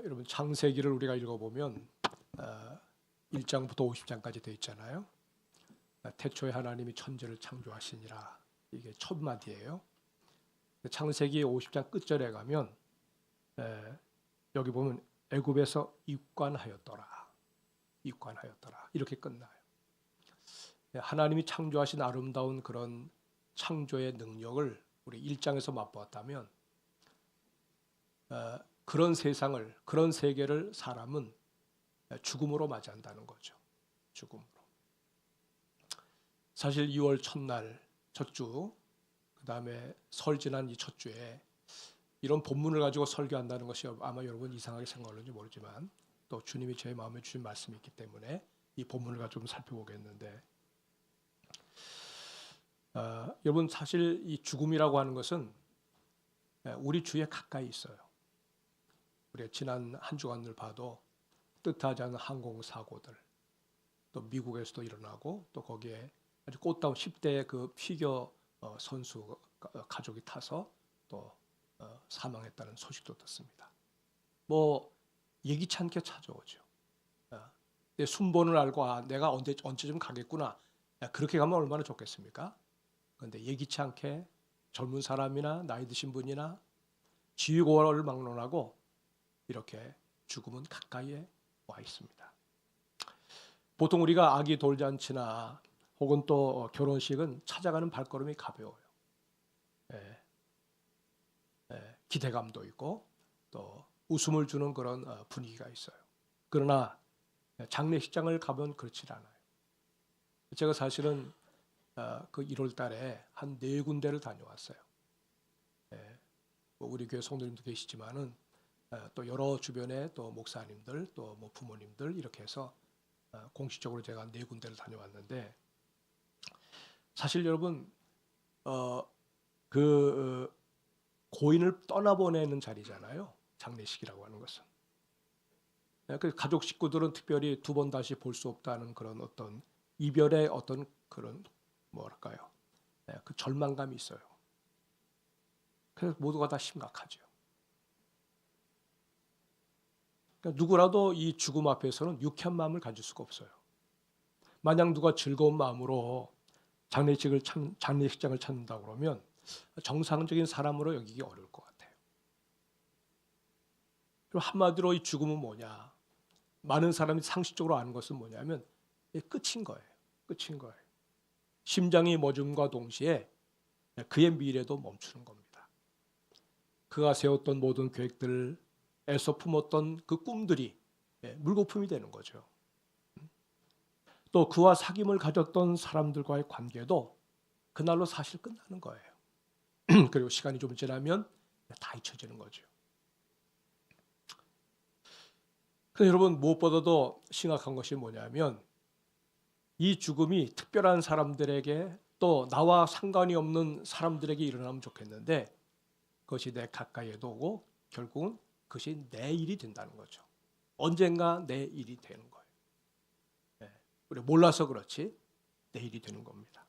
여러분 창세기를 우리가 읽어보면 1장부터 50장까지 되어 있잖아요. 태초에 하나님이 천지를 창조하시니라, 이게 첫 마디예요. 창세기 50장 끝절에 가면 여기 보면 애굽에서 입관하였더라 이렇게 끝나요. 하나님이 창조하신 아름다운 그런 창조의 능력을 우리 1장에서 맛보았다면 그런 세상을, 그런 세계를 사람은 죽음으로 맞이한다는 거죠. 죽음으로. 사실 2월 첫날, 첫주, 그 다음에 설 지난 이 첫 주에 이런 본문을 가지고 설교한다는 것이 아마 여러분 이상하게 생각하는지 모르지만, 또 주님이 제 마음에 주신 말씀이 있기 때문에 이 본문을 가지고 좀 살펴보겠는데, 여러분 사실 이 죽음이라고 하는 것은 우리 주위에 가까이 있어요. 우리가 지난 한 주간을 봐도 뜻하지 않은 항공사고들, 또 미국에서도 일어나고, 또 거기에 아주 꽃다운 10대의 그 피겨 선수 가족이 타서 또 사망했다는 소식도 듣습니다. 뭐 예기치 않게 찾아오죠. 내 순번을 알고 내가 언제쯤 가겠구나, 그렇게 가면 얼마나 좋겠습니까? 그런데 예기치 않게 젊은 사람이나 나이 드신 분이나 지위고하를 막론하고 이렇게 죽음은 가까이에 와 있습니다. 보통 우리가 아기 돌잔치나 혹은 또 결혼식은 찾아가는 발걸음이 가벼워요. 기대감도 있고 또 웃음을 주는 그런 분위기가 있어요. 그러나 장례식장을 가면 그렇지 않아요. 제가 사실은 그 1월 달에 한 4군데를 다녀왔어요. 우리 교회 성도님도 계시지만은 또 여러 주변에 또 목사님들, 또 뭐 부모님들 이렇게 해서 공식적으로 제가 4군데를 다녀왔는데, 사실 여러분 그 고인을 떠나보내는 자리잖아요. 장례식이라고 하는 것은. 그 가족 식구들은 특별히 두 번 다시 볼 수 없다는 그런 어떤 이별의 어떤 그런 뭐랄까요, 그 절망감이 있어요. 그래서 모두가 다 심각하죠. 그러니까 누구라도 이 죽음 앞에서는 유쾌한 마음을 가질 수가 없어요. 만약 누가 즐거운 마음으로 장례식장을 찾는다고 그러면 정상적인 사람으로 여기기 어려울 것 같아요. 그럼 한마디로 이 죽음은 뭐냐? 많은 사람이 상식적으로 아는 것은 뭐냐면 끝인 거예요. 끝인 거예요. 심장이 멎음과 동시에 그의 미래도 멈추는 겁니다. 그가 세웠던 모든 계획들, 애써 품었던 그 꿈들이 물거품이 되는 거죠. 또 그와 사귐을 가졌던 사람들과의 관계도 그날로 사실 끝나는 거예요. 그리고 시간이 좀 지나면 다 잊혀지는 거죠. 그래서 여러분 무엇보다도 심각한 것이 뭐냐면, 이 죽음이 특별한 사람들에게, 또 나와 상관이 없는 사람들에게 일어나면 좋겠는데, 그것이 내 가까이에도 오고 결국은 그것이 내 일이 된다는 거죠. 언젠가 내 일이 되는 거예요. 우리 몰라서 그렇지 내 일이 되는 겁니다.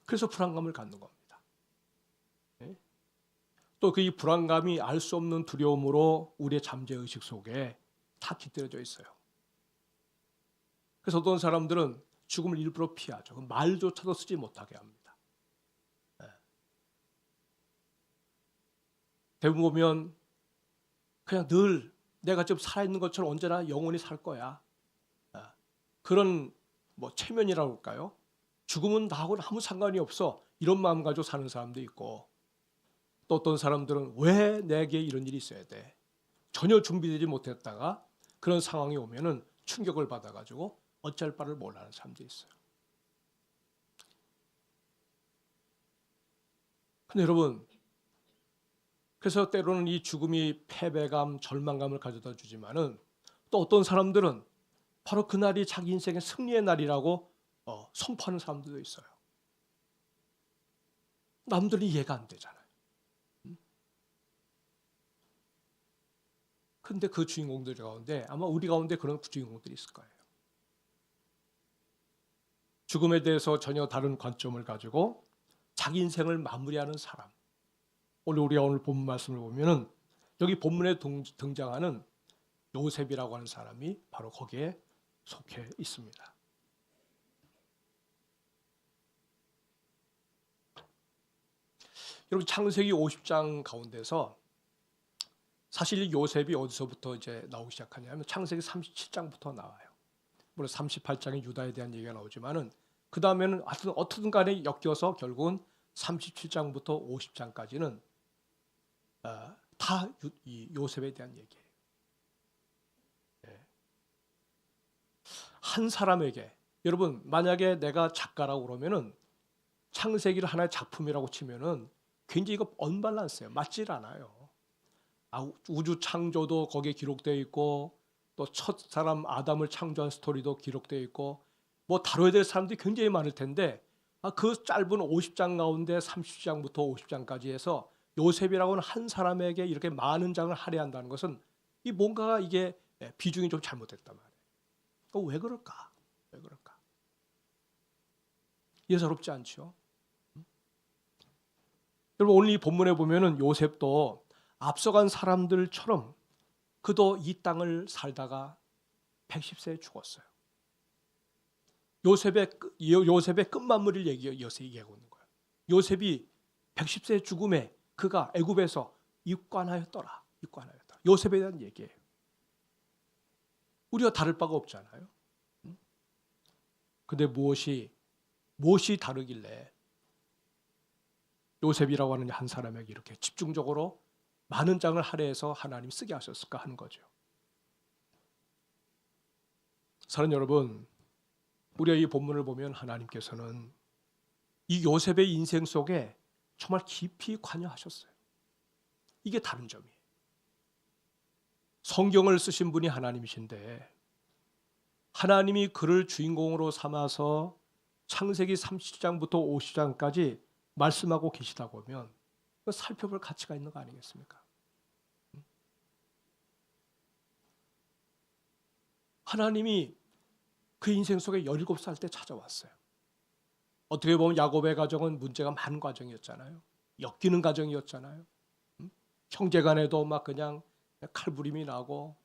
그래서 불안감을 갖는 겁니다. 또 그 이 불안감이 알 수 없는 두려움으로 우리의 잠재의식 속에 다 깃들여져 있어요. 그래서 어떤 사람들은 죽음을 일부러 피하죠. 말조차도 쓰지 못하게 합니다. 대부분 보면 그냥 늘 내가 지금 살아있는 것처럼 언제나 영원히 살 거야, 그런 뭐 체면이라고 할까요? 죽음은 나하고는 아무 상관이 없어, 이런 마음 가지고 사는 사람도 있고, 또 어떤 사람들은 왜 내게 이런 일이 있어야 돼? 전혀 준비되지 못했다가 그런 상황이 오면은 충격을 받아가지고 어쩔 바를 몰라하는 사람도 있어요. 근데 여러분, 그래서 때로는 이 죽음이 패배감, 절망감을 가져다 주지만은, 또 어떤 사람들은 바로 그날이 자기 인생의 승리의 날이라고 선포하는 사람들도 있어요. 남들은 이해가 안 되잖아요. 근데 그 주인공들 가운데 아마 우리 가운데 그런 주인공들이 있을 거예요. 죽음에 대해서 전혀 다른 관점을 가지고 자기 인생을 마무리하는 사람. 오늘 우리가 오늘 본 말씀을 보면은 여기 본문에 등장하는 요셉이라고 하는 사람이 바로 거기에 속해 있습니다. 여러분, 창세기 50장 가운데서 사실 요셉이 어디서부터 이제 나오기 시작하냐면 창세기 37장부터 나와요. 물론 38장에 유다에 대한 얘기가 나오지만은 그 다음에는 하여튼 어떻든 간에 엮여서 결국은 37장부터 50장까지는 다 이 요셉에 대한 얘기예요. 한 사람에게, 여러분 만약에 내가 작가라고 그러면은 창세기를 하나의 작품이라고 치면은 굉장히 이거 언밸런스예요. 맞질 않아요. 우주 창조도 거기에 기록되어 있고 또 첫 사람 아담을 창조한 스토리도 기록되어 있고 뭐 다뤄야 될 사람들이 굉장히 많을 텐데 그 짧은 50장 가운데 30장부터 50장까지 해서 요셉이라고 하는 한 사람에게 이렇게 많은 장을 할애한다는 것은 이 뭔가가 이게 비중이 좀 잘못됐단 말이에요. 왜 그럴까? 왜 그럴까? 예사롭지 않죠? 여러분, 오늘 이 본문에 보면은 요셉도 앞서간 사람들처럼 그도 이 땅을 살다가 110세에 죽었어요. 요셉의 끝마무리를 얘기하고 있는 거예요. 요셉이 110세의 죽음에 그가 애굽에서 입관하였더라. 요셉에 대한 얘기예요. 우리가 다를 바가 없잖아요. 근데 무엇이 다르길래 요셉이라고 하는 한 사람에게 이렇게 집중적으로 많은 장을 할애해서 하나님이 쓰게 하셨을까 하는 거죠. 사랑하는 여러분, 우리가 이 본문을 보면 하나님께서는 이 요셉의 인생 속에 정말 깊이 관여하셨어요. 이게 다른 점이에요. 성경을 쓰신 분이 하나님이신데 하나님이 그를 주인공으로 삼아서 창세기 30장부터 50장까지 말씀하고 계시다고 하면 살펴볼 가치가 있는 거 아니겠습니까? 하나님이 그 인생 속에 17살 때 찾아왔어요. 어떻게 보면 야곱의 가정은 문제가 많은 과정이었잖아요. 엮이는 가정이었잖아요. 형제간에도 막 그냥 칼부림이 나고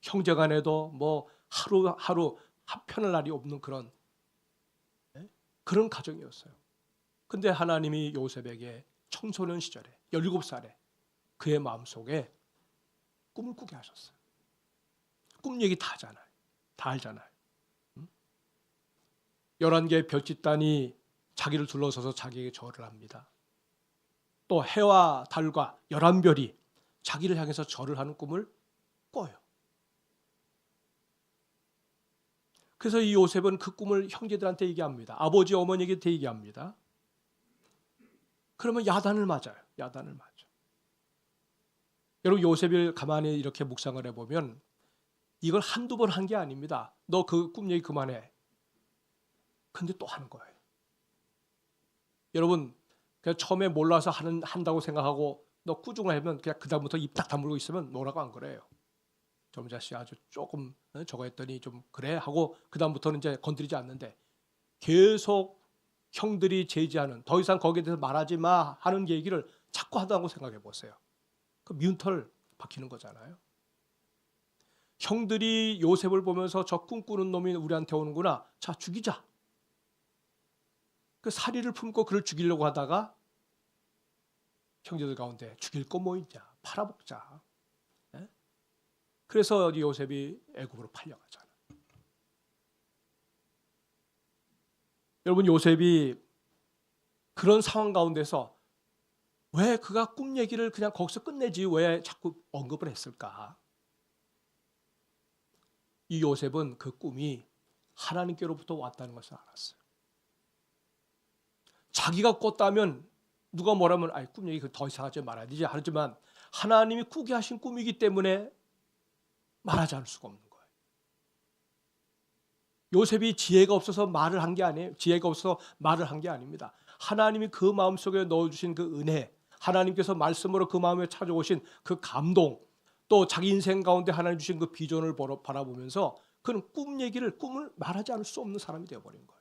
형제간에도 뭐 하루 한편을 날이 없는 그런 가정이었어요. 근데 하나님이 요셉에게 청소년 시절에 17살에 그의 마음속에 꿈을 꾸게 하셨어요. 꿈 얘기 다 하잖아요. 다 알잖아요. 11개의 별짓단이 자기를 둘러서서 자기에게 절을 합니다. 또 해와 달과 11별이 자기를 향해서 절을 하는 꿈을 꿔요. 그래서 이 요셉은 그 꿈을 형제들한테 얘기합니다. 아버지, 어머니에게 얘기합니다. 그러면 야단을 맞아요. 여러분, 요셉을 가만히 이렇게 묵상을 해보면 이걸 한두 번 한 게 아닙니다. 너 그 꿈 얘기 그만해. 근데 또 하는 거예요. 여러분, 그냥 처음에 몰라서 한다고 생각하고 너 꾸중을 하면 그냥 그다음부터 입 딱 다물고 있으면 뭐라고 안 그래요. 좀 자식 아주 조금 저거 했더니 좀 그래 하고 그다음부터는 이제 건드리지 않는데 계속 형들이 제지하는 더 이상 거기에 대해서 말하지 마 하는 얘기를 자꾸 하다고 생각해 보세요. 그 미운 털 박히는 거잖아요. 형들이 요셉을 보면서 저 꿈꾸는 놈이 우리한테 오는구나. 자, 죽이자. 그 사리를 품고 그를 죽이려고 하다가 형제들 가운데 죽일 거 뭐 있냐. 팔아먹자. 그래서 요셉이 애굽으로 팔려가잖아요. 여러분, 요셉이 그런 상황 가운데서 왜 그가 꿈 얘기를 그냥 거기서 끝내지 왜 자꾸 언급을 했을까? 이 요셉은 그 꿈이 하나님께로부터 왔다는 것을 알았어요. 자기가 꿨다면 누가 뭐라면 꿈 얘기 더 이상 하지 말아야 되지 하지만 하나님이 꾸게 하신 꿈이기 때문에 말하지 않을 수가 없는 거예요. 요셉이 지혜가 없어서 말을 한 게 아니에요. 지혜가 없어서 말을 한 게 아닙니다. 하나님이 그 마음속에 넣어주신 그 은혜, 하나님께서 말씀으로 그 마음에 찾아오신 그 감동, 또 자기 인생 가운데 하나님 주신 그 비전을 바라보면서 그는 꿈을 말하지 않을 수 없는 사람이 되어버린 거예요.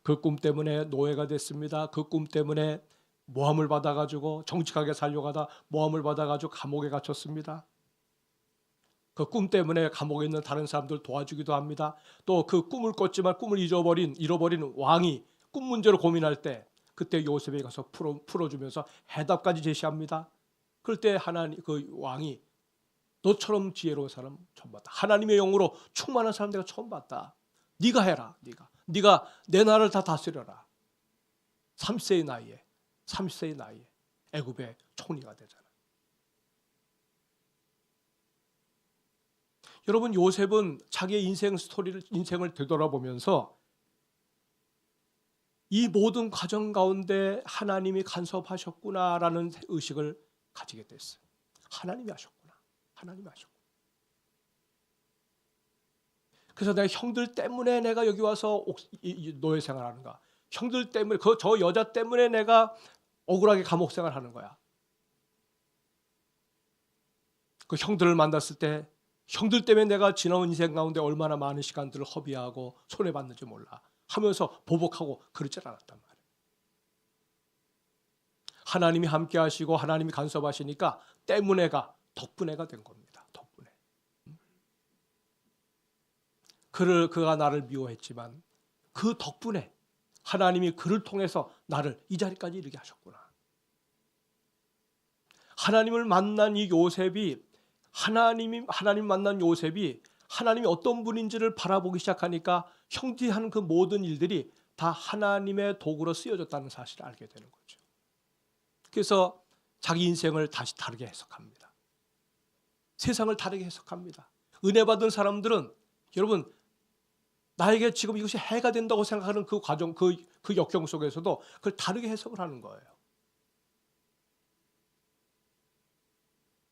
그 꿈 때문에 노예가 됐습니다. 그 꿈 때문에 모함을 받아가지고 정직하게 살려고 하다 모함을 받아가지고 감옥에 갇혔습니다. 그 꿈 때문에 감옥에 있는 다른 사람들 도와주기도 합니다. 또 그 꿈을 꿨지만 꿈을 잃어버린 왕이 꿈 문제로 고민할 때 그때 요셉에 가서 풀어주면서 해답까지 제시합니다. 그럴 때 하나님 그 왕이 너처럼 지혜로운 사람 처음 봤다. 하나님의 영으로 충만한 사람 내가 처음 봤다. 네가 해라. 네가 내 나라를 다 다스려라. 30세의 나이에 애굽의 총리가 되잖아. 여러분 요셉은 자기의 인생을 되돌아보면서 이 모든 과정 가운데 하나님이 간섭하셨구나라는 의식을 가지게 됐어요. 하나님이 하셨구나. 그래서 내가 형들 때문에 내가 여기 와서 노예 생활하는가? 형들 때문에 저 여자 때문에 내가 억울하게 감옥 생활하는 거야. 그 형들을 만났을 때 형들 때문에 내가 지나온 인생 가운데 얼마나 많은 시간들을 허비하고 손해봤는지 몰라 하면서 보복하고 그러질 않았단 말이에요. 하나님이 함께 하시고 하나님이 간섭하시니까 덕분에가 된 겁니다. 덕분에. 그가 나를 미워했지만 그 덕분에 하나님이 그를 통해서 나를 이 자리까지 이르게 하셨구나. 하나님을 만난 이 요셉이 하나님 만난 요셉이 하나님이 어떤 분인지를 바라보기 시작하니까 형들이 하는 그 모든 일들이 다 하나님의 도구로 쓰여졌다는 사실을 알게 되는 거죠. 그래서 자기 인생을 다시 다르게 해석합니다. 세상을 다르게 해석합니다. 은혜 받은 사람들은 여러분 나에게 지금 이것이 해가 된다고 생각하는 그 과정, 그 역경 속에서도 그걸 다르게 해석을 하는 거예요.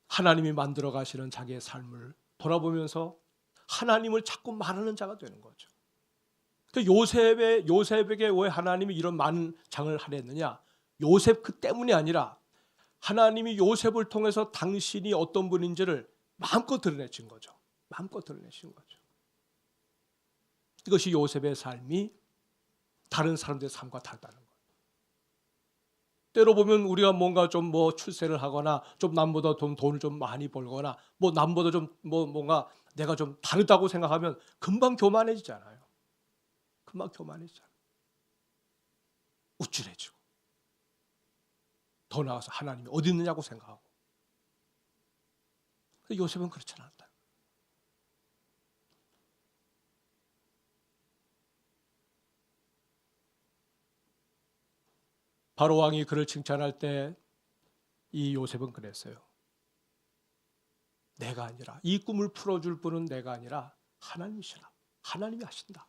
하나님이 만들어 가시는 자기의 삶을 돌아보면서 하나님을 자꾸 말하는 자가 되는 거죠. 요셉에게 왜 하나님이 이런 많은 장을 하랬느냐? 요셉 그 때문이 아니라 하나님이 요셉을 통해서 당신이 어떤 분인지를 마음껏 드러내신 거죠. 이것이 요셉의 삶이 다른 사람들의 삶과 다르다는 거예요. 때로 보면 우리가 뭔가 좀 출세를 하거나 좀 남보다 돈을 좀 많이 벌거나 남보다 좀 뭔가 내가 좀 다르다고 생각하면 금방 교만해지잖아요. 우쭐해지고 더 나아가서 하나님이 어디 있느냐고 생각하고. 요셉은 그렇지 않았다. 바로 왕이 그를 칭찬할 때 이 요셉은 그랬어요. 내가 아니라 이 꿈을 풀어줄 분은 내가 아니라 하나님이시라. 하나님이 하신다.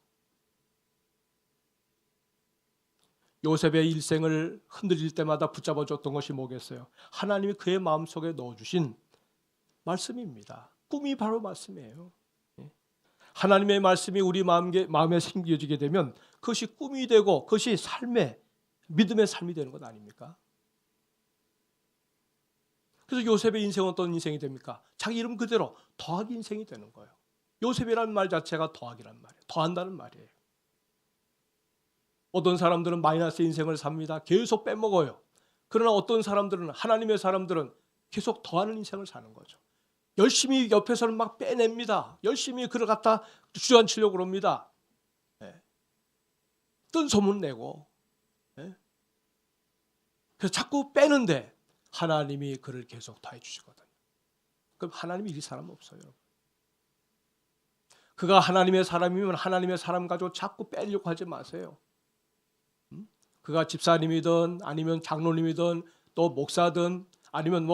요셉의 일생을 흔들릴 때마다 붙잡아줬던 것이 뭐겠어요? 하나님이 그의 마음속에 넣어주신 말씀입니다. 꿈이 바로 말씀이에요. 하나님의 말씀이 우리 마음에 심겨지게 되면 그것이 꿈이 되고 그것이 믿음의 삶이 되는 것 아닙니까? 그래서 요셉의 인생은 어떤 인생이 됩니까? 자기 이름 그대로 더하기 인생이 되는 거예요. 요셉이라는 말 자체가 더하기란 말이에요. 더한다는 말이에요. 어떤 사람들은 마이너스 인생을 삽니다. 계속 빼먹어요. 그러나 어떤 사람들은 하나님의 사람들은 계속 더하는 인생을 사는 거죠. 열심히 옆에서는 막 빼냅니다. 열심히 그를 갖다 주저앉히려고 그럽니다. 뜬 소문 내고. 그래서 자꾸 빼는데 하나님이 그를 계속 더해 주시거든요. 그럼 하나님이 이리 사람 없어요. 그가 하나님의 사람이면 하나님의 사람 가지고 자꾸 빼려고 하지 마세요. 그가 집사님이든 아니면 장로님이든 또 목사든 아니면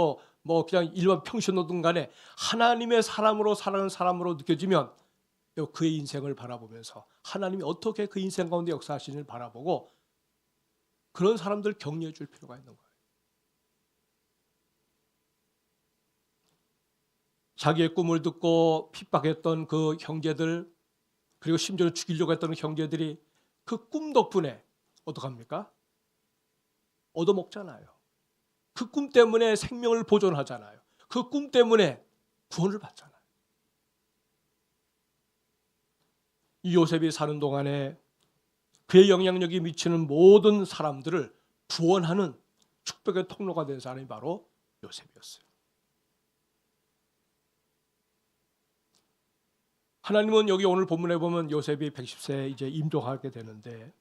그냥 일반 평신도든 간에 하나님의 사람으로 살아가는 사람으로 느껴지면 그의 인생을 바라보면서 하나님이 어떻게 그 인생 가운데 역사하시는지를 바라보고 그런 사람들 격려해 줄 필요가 있는 거예요. 자기의 꿈을 듣고 핍박했던 그 형제들 그리고 심지어 죽이려고 했던 형제들이 그 꿈 덕분에 어떡합니까? 얻어먹잖아요. 그 꿈 때문에 생명을 보존하잖아요. 그 꿈 때문에 구원을 받잖아요. 이 요셉이 사는 동안에 그의 영향력이 미치는 모든 사람들을 구원하는 축복의 통로가 된 사람이 바로 요셉이었어요. 하나님은 여기 오늘 본문에 보면 요셉이 110세에 이제 임종하게 되는데,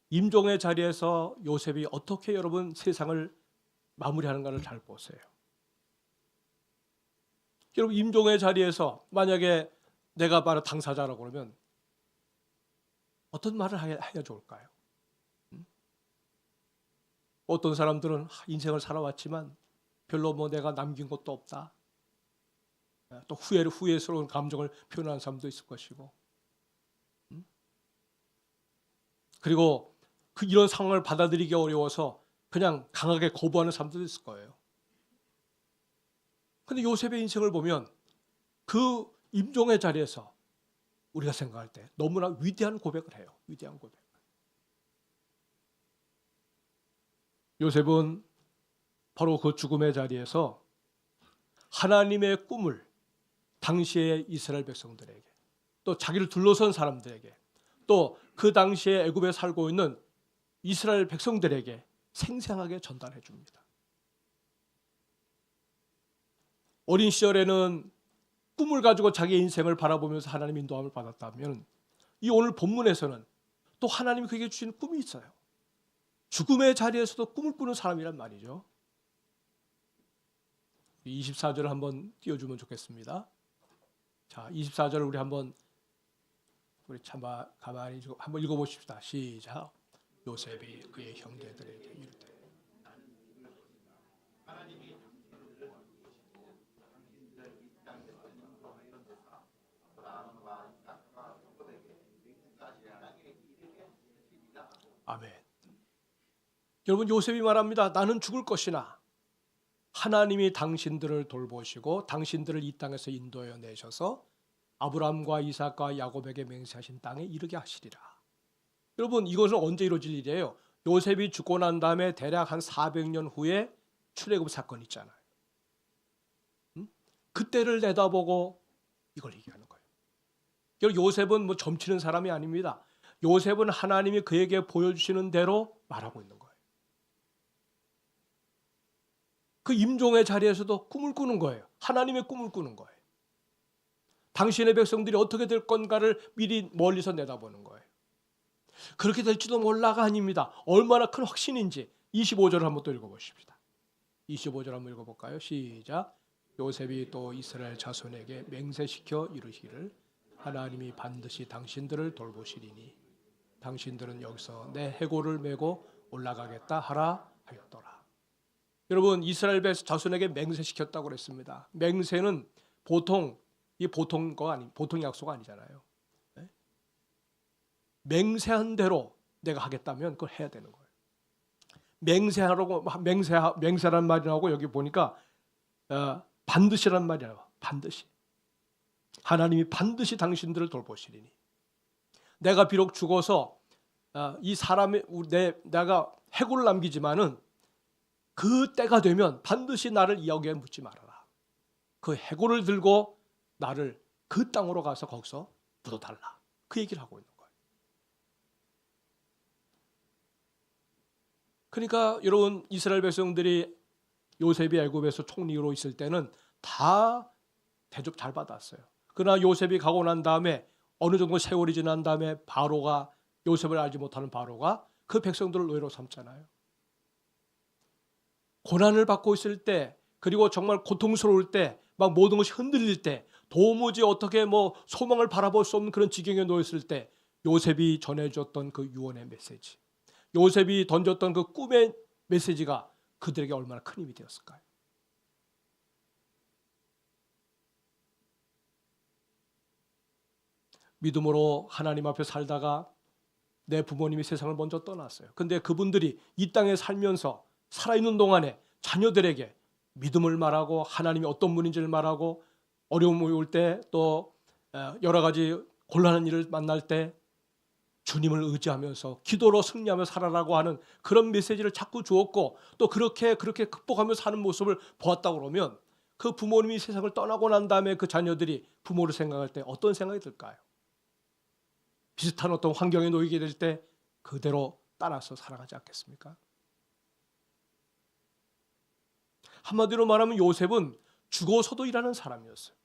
임종의 자리에서 요셉이 어떻게 여러분 세상을 마무리하는가를 잘 보세요. 여러분, 임종의 자리에서 만약에 내가 바로 당사자라고 그러면 어떤 말을 해야 좋을까요? 어떤 사람들은 인생을 살아왔지만 별로 뭐 내가 남긴 것도 없다. 또 후회스러운 감정을 표현하는 사람도 있을 것이고, 그리고 이런 상황을 받아들이기 어려워서 그냥 강하게 거부하는 사람도 있을 거예요. 근데 요셉의 인생을 보면 그 임종의 자리에서 우리가 생각할 때 너무나 위대한 고백을 해요. 위대한 고백. 요셉은 바로 그 죽음의 자리에서 하나님의 꿈을 당시의 이스라엘 백성들에게, 또 자기를 둘러선 사람들에게, 또 그 당시에 애굽에 살고 있는 이스라엘 백성들에게 생생하게 전달해 줍니다. 어린 시절에는 꿈을 가지고 자기 인생을 바라보면서 하나님 인도함을 받았다면, 이 오늘 본문에서는 또 하나님이 그에게 주신 꿈이 있어요. 죽음의 자리에서도 꿈을 꾸는 사람이란 말이죠. 24절을 한번 띄워주면 좋겠습니다. 자, 24절을 우리 참 가만히 한번 읽어보십시다. 시작. 요셉이 그의 형제들에게 이르되. 아멘. 여러분, 요셉이 말합니다. 나는 죽을 것이나 하나님이 당신들을 돌보시고 당신들을 이 땅에서 인도해 내셔서 아브라함과 이삭과 야곱에게 맹세하신 땅에 이르게 하시리라. 여러분, 이것은 언제 이루어질 일이에요? 요셉이 죽고 난 다음에 대략 한 400년 후에 출애굽 사건 있잖아요. 그때를 내다보고 이걸 얘기하는 거예요. 여러분, 요셉은 뭐 점치는 사람이 아닙니다. 요셉은 하나님이 그에게 보여주시는 대로 말하고 있는 거예요. 그 임종의 자리에서도 꿈을 꾸는 거예요. 하나님의 꿈을 꾸는 거예요. 당신의 백성들이 어떻게 될 건가를 미리 멀리서 내다보는 거예요. 그렇게 될지도 몰라가 아닙니다. 얼마나 큰 확신인지 25절을 한번 또 읽어보십시다. 25절 한번 읽어볼까요? 시작. 요셉이 또 이스라엘 자손에게 맹세시켜 이르시기를 하나님이 반드시 당신들을 돌보시리니 당신들은 여기서 내 해골을 메고 올라가겠다 하라 하였더라. 여러분, 이스라엘 자손에게 맹세시켰다고 그랬습니다. 맹세는 보통 약속 아니잖아요. 네? 맹세한 대로 내가 하겠다면 그걸 해야 되는 거예요. 맹세란 말이라고 여기 보니까 반드시란 말이에요. 반드시. 하나님이 반드시 당신들을 돌보시리니. 내가 비록 죽어서 내가 해골을 남기지만은 그 때가 되면 반드시 나를 이야기에 묻지 말아라. 그 해골을 들고 나를 그 땅으로 가서 거기서 묻어달라. 그 얘기를 하고 있는 거예요. 그러니까 여러분, 이스라엘 백성들이 요셉이 애굽에서 총리로 있을 때는 다 대접 잘 받았어요. 그러나 요셉이 가고 난 다음에 어느 정도 세월이 지난 다음에 요셉을 알지 못하는 바로가 그 백성들을 노예로 삼잖아요. 고난을 받고 있을 때, 그리고 정말 고통스러울 때, 막 모든 것이 흔들릴 때, 도무지 어떻게 소망을 바라볼 수 없는 그런 지경에 놓였을 때 요셉이 전해줬던 그 유언의 메시지, 요셉이 던졌던 그 꿈의 메시지가 그들에게 얼마나 큰 힘이 되었을까요? 믿음으로 하나님 앞에 살다가 내 부모님이 세상을 먼저 떠났어요. 근데 그분들이 이 땅에 살면서 살아있는 동안에 자녀들에게 믿음을 말하고 하나님이 어떤 분인지를 말하고 어려움이 올 때 또 여러 가지 곤란한 일을 만날 때 주님을 의지하면서 기도로 승리하며 살아라고 하는 그런 메시지를 자꾸 주었고, 또 그렇게 극복하며 사는 모습을 보았다고 그러면 그 부모님이 세상을 떠나고 난 다음에 그 자녀들이 부모를 생각할 때 어떤 생각이 들까요? 비슷한 어떤 환경에 놓이게 될 때 그대로 따라서 살아가지 않겠습니까? 한마디로 말하면 요셉은 죽어서도 일하는 사람이었어요.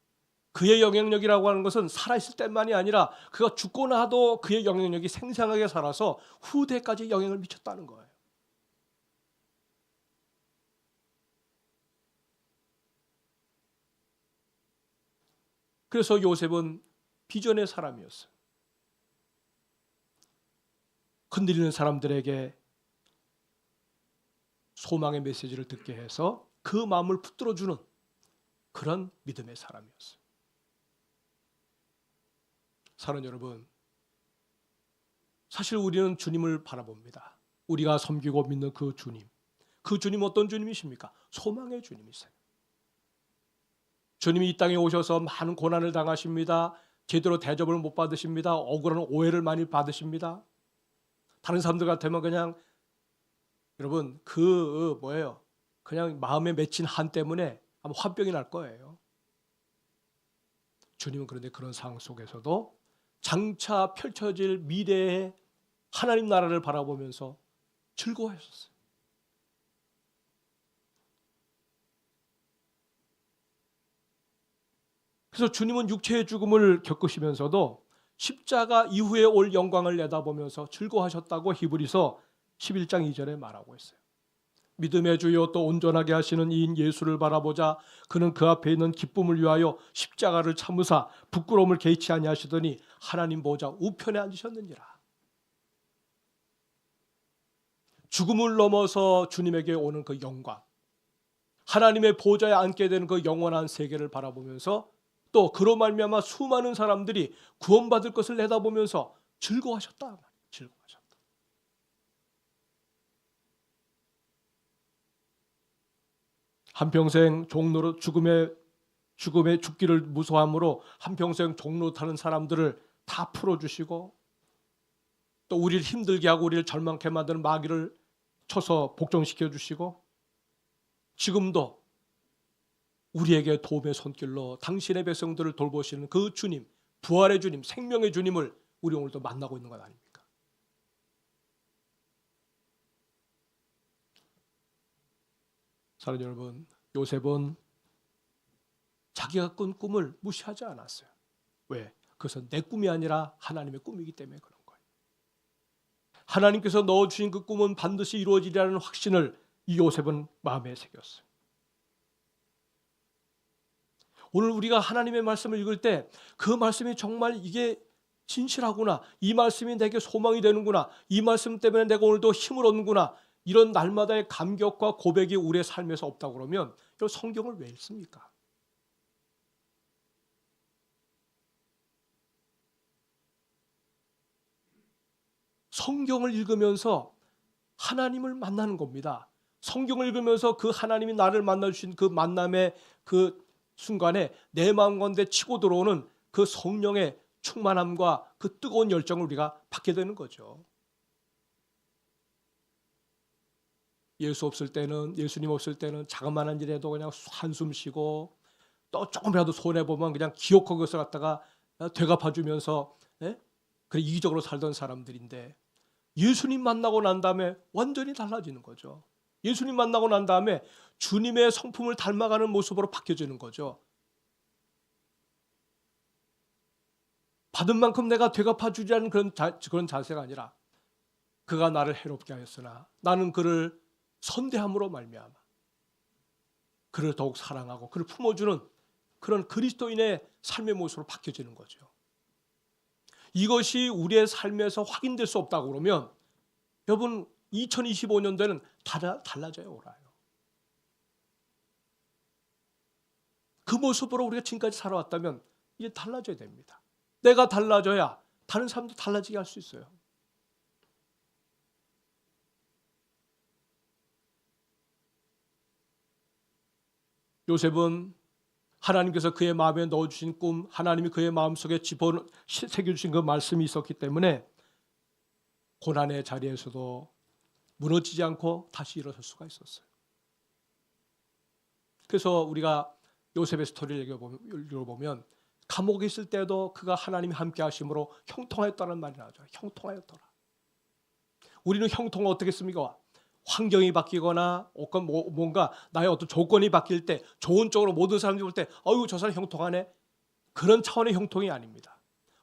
그의 영향력이라고 하는 것은 살아있을 때만이 아니라 그가 죽고 나도 그의 영향력이 생생하게 살아서 후대까지 영향을 미쳤다는 거예요. 그래서 요셉은 비전의 사람이었어요. 흔들리는 사람들에게 소망의 메시지를 듣게 해서 그 마음을 붙들어주는 그런 믿음의 사람이었어요. 사랑하는 여러분, 사실 우리는 주님을 바라봅니다. 우리가 섬기고 믿는 그 주님. 그 주님 어떤 주님이십니까? 소망의 주님이세요. 주님이 이 땅에 오셔서 많은 고난을 당하십니다. 제대로 대접을 못 받으십니다. 억울한 오해를 많이 받으십니다. 다른 사람들 같으면 그냥 여러분 그냥 마음에 맺힌 한 때문에 아마 화병이 날 거예요. 주님은 그런데 그런 상황 속에서도 장차 펼쳐질 미래의 하나님 나라를 바라보면서 즐거워하셨어요. 그래서 주님은 육체의 죽음을 겪으시면서도 십자가 이후에 올 영광을 내다보면서 즐거워하셨다고 히브리서 11장 2절에 말하고 있어요. 믿음의 주요 또 온전하게 하시는 이인 예수를 바라보자. 그는 그 앞에 있는 기쁨을 위하여 십자가를 참으사 부끄러움을 개의치 아니하시더니 하나님 보좌 우편에 앉으셨느니라. 죽음을 넘어서 주님에게 오는 그 영광, 하나님의 보좌에 앉게 되는 그 영원한 세계를 바라보면서 또 그로 말미암아 수많은 사람들이 구원받을 것을 내다보면서 즐거워하셨다. 즐거워하셨다. 한평생 종로로 죽기를 무서워함으로 한평생 종로 타는 사람들을 다 풀어주시고 또 우리를 힘들게 하고 우리를 절망케 만드는 마귀를 쳐서 복종시켜 주시고 지금도 우리에게 도움의 손길로 당신의 백성들을 돌보시는 그 주님, 부활의 주님, 생명의 주님을 우리 오늘도 만나고 있는 것 아닙니까? 사랑하는 여러분, 요셉은 자기가 꾼 꿈을 무시하지 않았어요. 왜? 그것은 내 꿈이 아니라 하나님의 꿈이기 때문에 그런 거예요. 하나님께서 넣어주신 그 꿈은 반드시 이루어지리라는 확신을 이 요셉은 마음에 새겼어요. 오늘 우리가 하나님의 말씀을 읽을 때 그 말씀이 정말 이게 진실하구나, 이 말씀이 내게 소망이 되는구나, 이 말씀 때문에 내가 오늘도 힘을 얻는구나, 이런 날마다의 감격과 고백이 우리의 삶에서 없다고 그러면 이 성경을 왜 읽습니까? 성경을 읽으면서 하나님을 만나는 겁니다. 성경을 읽으면서 그 하나님이 나를 만나주신 그 만남의 그 순간에 내 마음 가운데 치고 들어오는 그 성령의 충만함과 그 뜨거운 열정을 우리가 받게 되는 거죠. 예수님 없을 때는 자그마한 일에도 그냥 한숨 쉬고 또 조금이라도 손해보면 그냥 기어코 그것을 갖다가 되갚아주면서 그래 이기적으로 살던 사람들인데 예수님 만나고 난 다음에 완전히 달라지는 거죠. 예수님 만나고 난 다음에 주님의 성품을 닮아가는 모습으로 바뀌어지는 거죠. 받은 만큼 내가 되갚아주자는 그런 자세가 아니라 그가 나를 해롭게 하였으나 나는 그를 선대함으로 말미암아 그를 더욱 사랑하고 그를 품어주는 그런 그리스도인의 삶의 모습으로 바뀌어지는 거죠. 이것이 우리의 삶에서 확인될 수 없다고 그러면 여러분 2025년도에는 달라져요. 오라요. 그 모습으로 우리가 지금까지 살아왔다면 이제 달라져야 됩니다. 내가 달라져야 다른 사람도 달라지게 할 수 있어요. 요셉은 하나님께서 그의 마음에 넣어주신 꿈, 하나님이 그의 마음속에 새겨주신 그 말씀이 있었기 때문에 고난의 자리에서도 무너지지 않고 다시 일어설 수가 있었어요. 그래서 우리가 요셉의 스토리를 읽어보면 감옥에 있을 때도 그가 하나님이 함께 하심으로 형통하였다는 말이 나오죠. 형통하였더라. 우리는 형통을 어떻게 씁니까? 환경이 바뀌거나 뭔가 나의 어떤 조건이 바뀔 때 좋은 쪽으로 모든 사람들이 볼 때 어유 저 사람 형통하네, 그런 차원의 형통이 아닙니다.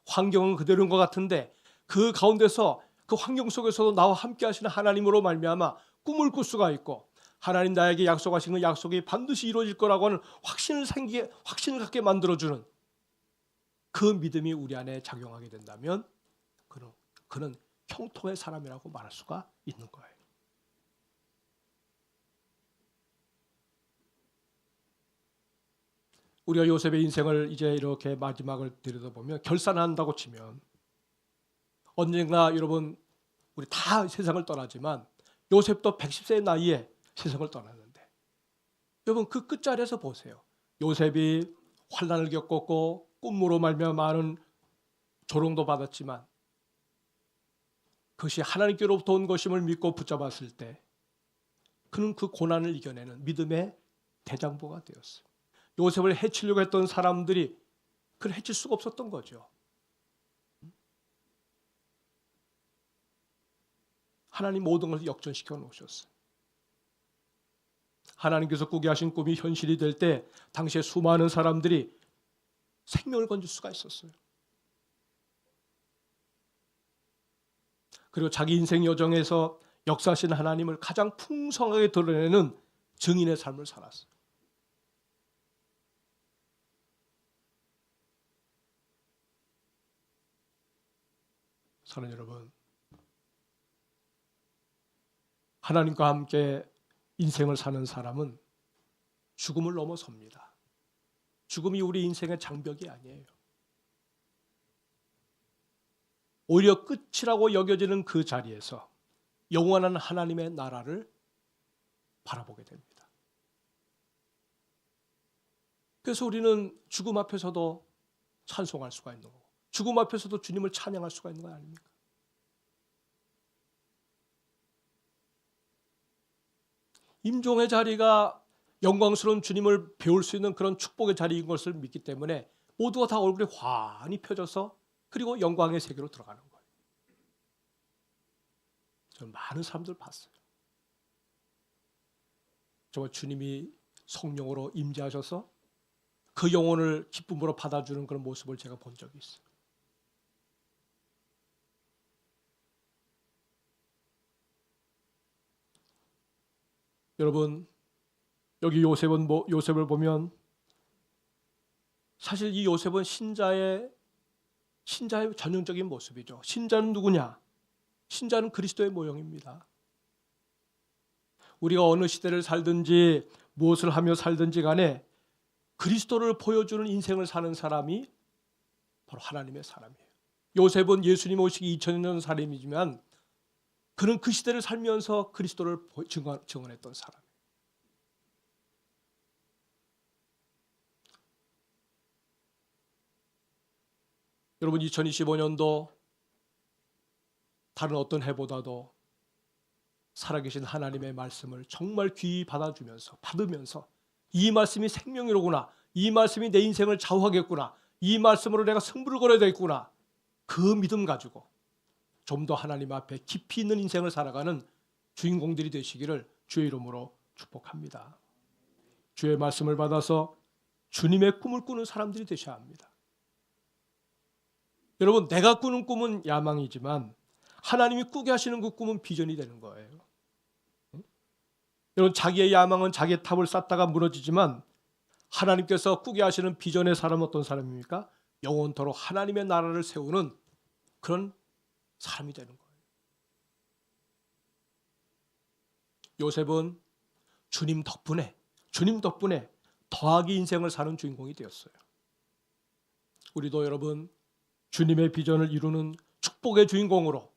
환경은 그대로인 것 같은데 그 가운데서 그 환경 속에서도 나와 함께 하시는 하나님으로 말미암아 꿈을 꿀 수가 있고, 하나님 나에게 약속하신 그 약속이 반드시 이루어질 거라고 하는 확신을 갖게 만들어주는 그 믿음이 우리 안에 작용하게 된다면 그는 형통의 사람이라고 말할 수가 있는 거예요. 우리가 요셉의 인생을 이제 이렇게 마지막을 들여다보면 결산한다고 치면 언젠가 여러분 우리 다 세상을 떠나지만 요셉도 110세의 나이에 세상을 떠났는데 여러분 그 끝자리에서 보세요. 요셉이 환난을 겪었고 꿈으로 말미암아 많은 조롱도 받았지만 그것이 하나님께로부터 온 것임을 믿고 붙잡았을 때 그는 그 고난을 이겨내는 믿음의 대장부가 되었어요. 요셉을 해치려고 했던 사람들이 그를 해칠 수가 없었던 거죠. 하나님 모든 것을 역전시켜 놓으셨어요. 하나님께서 꾸게 하신 꿈이 현실이 될 때 당시에 수많은 사람들이 생명을 건질 수가 있었어요. 그리고 자기 인생 여정에서 역사하신 하나님을 가장 풍성하게 드러내는 증인의 삶을 살았어요. 사랑하는 여러분, 하나님과 함께 인생을 사는 사람은 죽음을 넘어섭니다. 죽음이 우리 인생의 장벽이 아니에요. 오히려 끝이라고 여겨지는 그 자리에서 영원한 하나님의 나라를 바라보게 됩니다. 그래서 우리는 죽음 앞에서도 찬송할 수가 있는 거고 죽음 앞에서도 주님을 찬양할 수가 있는 거 아닙니까? 임종의 자리가 영광스러운 주님을 배울 수 있는 그런 축복의 자리인 것을 믿기 때문에 모두가 다 얼굴이 환히 펴져서 그리고 영광의 세계로 들어가는 거예요. 저는 많은 사람들 봤어요. 정말 주님이 성령으로 임재하셔서 그 영혼을 기쁨으로 받아주는 그런 모습을 제가 본 적이 있어요. 여러분, 여기 요셉을 보면 사실 이 요셉은 신자의 전형적인 모습이죠. 신자는 누구냐? 신자는 그리스도의 모형입니다. 우리가 어느 시대를 살든지 무엇을 하며 살든지 간에 그리스도를 보여주는 인생을 사는 사람이 바로 하나님의 사람이에요. 요셉은 예수님 오시기 2000년 사람이지만 그는 그 시대를 살면서 그리스도를 증언했던 사람이에요. 여러분 2025년도 다른 어떤 해보다도 살아계신 하나님의 말씀을 정말 귀히 받으면서 이 말씀이 생명이로구나, 이 말씀이 내 인생을 좌우하겠구나, 이 말씀으로 내가 승부를 걸어야 되겠구나, 그 믿음 가지고 좀 더 하나님 앞에 깊이 있는 인생을 살아가는 주인공들이 되시기를 주의 이름으로 축복합니다. 주의 말씀을 받아서 주님의 꿈을 꾸는 사람들이 되셔야 합니다. 여러분, 내가 꾸는 꿈은 야망이지만 하나님이 꾸게 하시는 그 꿈은 비전이 되는 거예요. 여러분, 자기의 야망은 자기의 탑을 쌓다가 무너지지만 하나님께서 꾸게 하시는 비전의 사람은 어떤 사람입니까? 영원토록 하나님의 나라를 세우는 그런 사람이 되는 거예요. 요셉은 주님 덕분에 더하기 인생을 사는 주인공이 되었어요. 우리도 여러분 주님의 비전을 이루는 축복의 주인공으로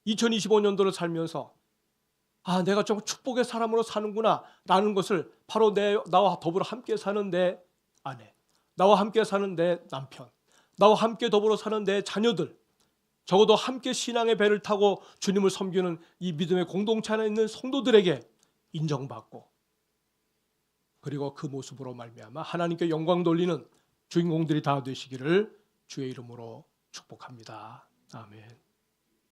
2025년도를 살면서 내가 좀 축복의 사람으로 사는구나 라는 것을 바로 나와 더불어 함께 사는 내 아내, 나와 함께 사는 내 남편, 나와 함께 더불어 사는 내 자녀들, 적어도 함께 신앙의 배를 타고 주님을 섬기는 이 믿음의 공동체 안에 있는 성도들에게 인정받고 그리고 그 모습으로 말미암아 하나님께 영광 돌리는 주인공들이 다 되시기를 주의 이름으로 축복합니다. 아멘.